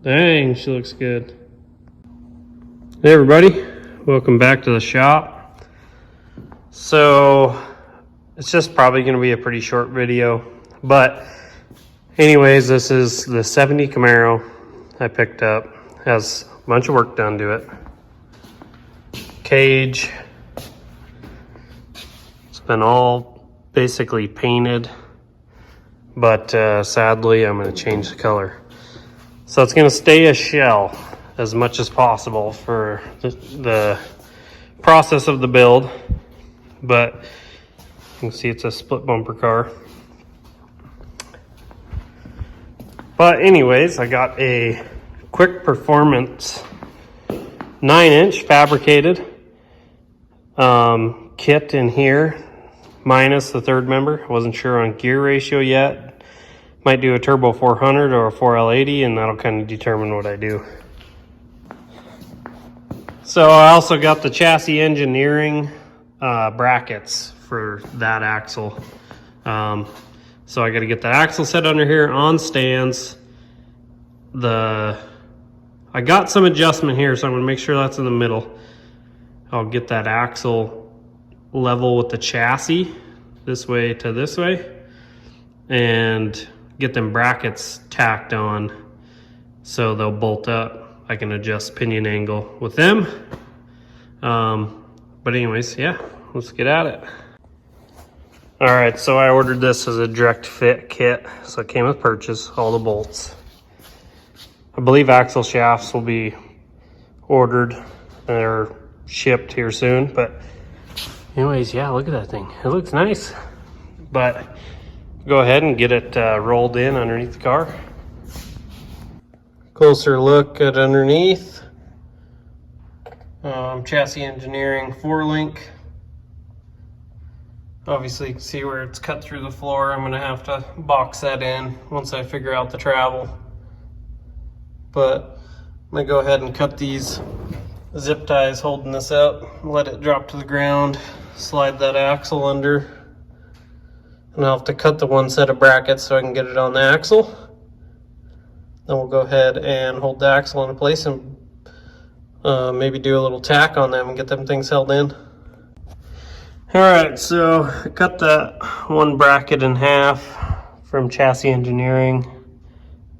Dang, she looks good. Hey everybody, welcome back to the shop. So it's just probably going to be a pretty short video, but anyways, this is the 70 Camaro I picked up. Has a bunch of work done to it. Cage, it's been all basically painted, but sadly I'm going to change the color. So it's going to stay a shell as much as possible for the process of the build, but you can see it's a split bumper car. But anyways, I got a quick performance 9-inch fabricated kit in here, minus the third member. I wasn't sure on gear ratio yet. Might do a turbo 400 or a 4L80, and that'll kind of determine what I do. So I also got the chassis engineering brackets for that axle. So I got to get that axle set under here on stands. I got some adjustment here, so I'm going to make sure that's in the middle. I'll get that axle level with the chassis this way to this way, and get them brackets tacked on so they'll bolt up. I can adjust pinion angle with them. But anyways, yeah, let's get at it. All right, so I ordered this as a direct fit kit. So it came with purchase, all the bolts. I believe axle shafts will be ordered. They're shipped here soon, but anyways, yeah, look at that thing. It looks nice, but go ahead and get it rolled in underneath the car. Closer look at underneath. Chassis engineering 4-link. Obviously you can see where it's cut through the floor. I'm gonna have to box that in once I figure out the travel. But I'm gonna go ahead and cut these zip ties holding this up, let it drop to the ground, slide that axle under, and I'll have to cut the one set of brackets so I can get it on the axle. Then we'll go ahead and hold the axle in place and maybe do a little tack on them and get them things held in. All right, so I cut that one bracket in half from chassis engineering.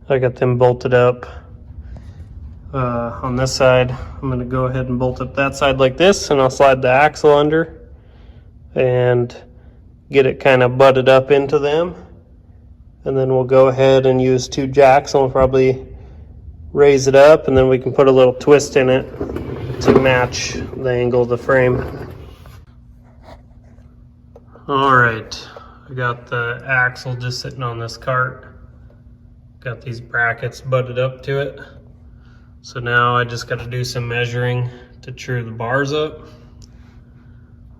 I got them bolted up on this side. I'm gonna go ahead and bolt up that side like this, and I'll slide the axle under and get it kind of butted up into them. And then we'll go ahead and use 2 jacks, and we'll probably raise it up, and then we can put a little twist in it to match the angle of the frame. All right, I got the axle just sitting on this cart. Got these brackets butted up to it. So now I just got to do some measuring to true the bars up,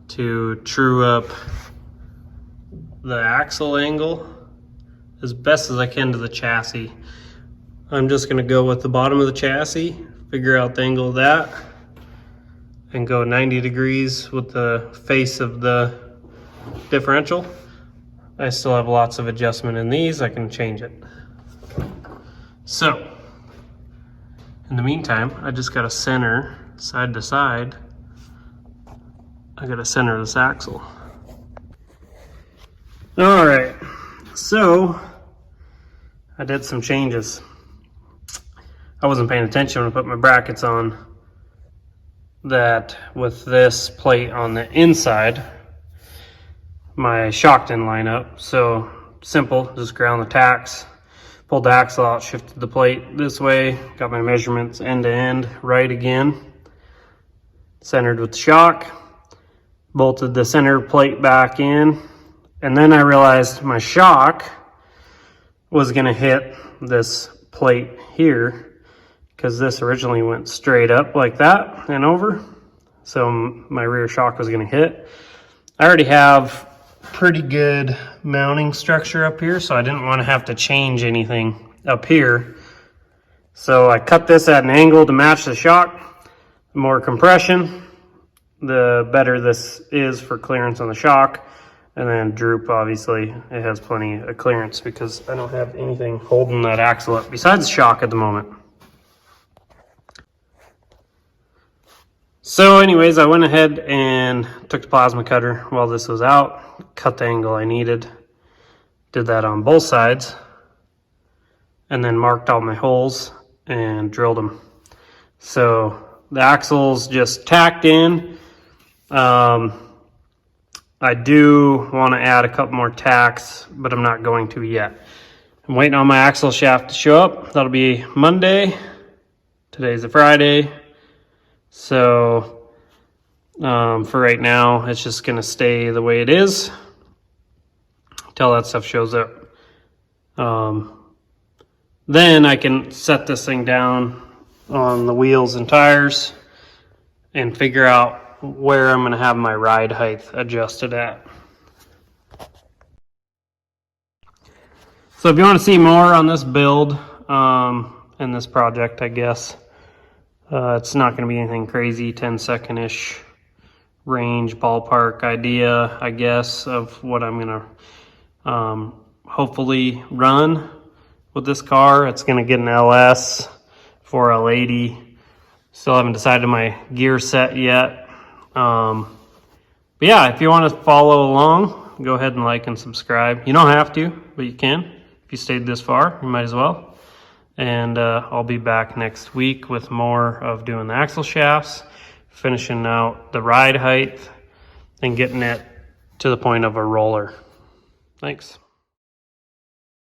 to true up the axle angle as best as I can to the chassis. I'm just going to go with the bottom of the chassis, figure out the angle of that, and go 90 degrees with the face of the differential. I still have lots of adjustment in these. I can change it. So in the meantime, I just got to center side to side. I got to center this axle. All right, so I did some changes. I wasn't paying attention when I put my brackets on, that with this plate on the inside, my shock didn't line up. So simple, just ground the tacks, pulled the axle out, shifted the plate this way, got my measurements end to end right again, centered with the shock, bolted the center plate back in, and then I realized my shock was gonna hit this plate here, because this originally went straight up like that and over. So my rear shock was gonna hit. I already have pretty good mounting structure up here, so I didn't want to have to change anything up here. So I cut this at an angle to match the shock. The more compression, the better this is for clearance on the shock. And then droop, obviously, it has plenty of clearance because I don't have anything holding that axle up besides the shock at the moment. So anyways, I went ahead and took the plasma cutter while this was out, cut the angle I needed, did that on both sides, and then marked all my holes and drilled them. So the axle's just tacked in. I do want to add a couple more tacks, but I'm not going to yet. I'm waiting on my axle shaft to show up. That'll be Monday. Today's a Friday. So for right now, it's just going to stay the way it is until that stuff shows up. Then I can set this thing down on the wheels and tires and figure out where I'm going to have my ride height adjusted at. So if you want to see more on this build and this project, I guess, it's not going to be anything crazy, 10-second-ish range ballpark idea, I guess, of what I'm going to hopefully run with this car. It's going to get an LS for L80. Still haven't decided my gear set yet. But yeah, if you want to follow along, go ahead and like and subscribe. You don't have to, but you can. If you stayed this far, you might as well. And I'll be back next week with more of doing the axle shafts, finishing out the ride height, and getting it to the point of a roller. Thanks.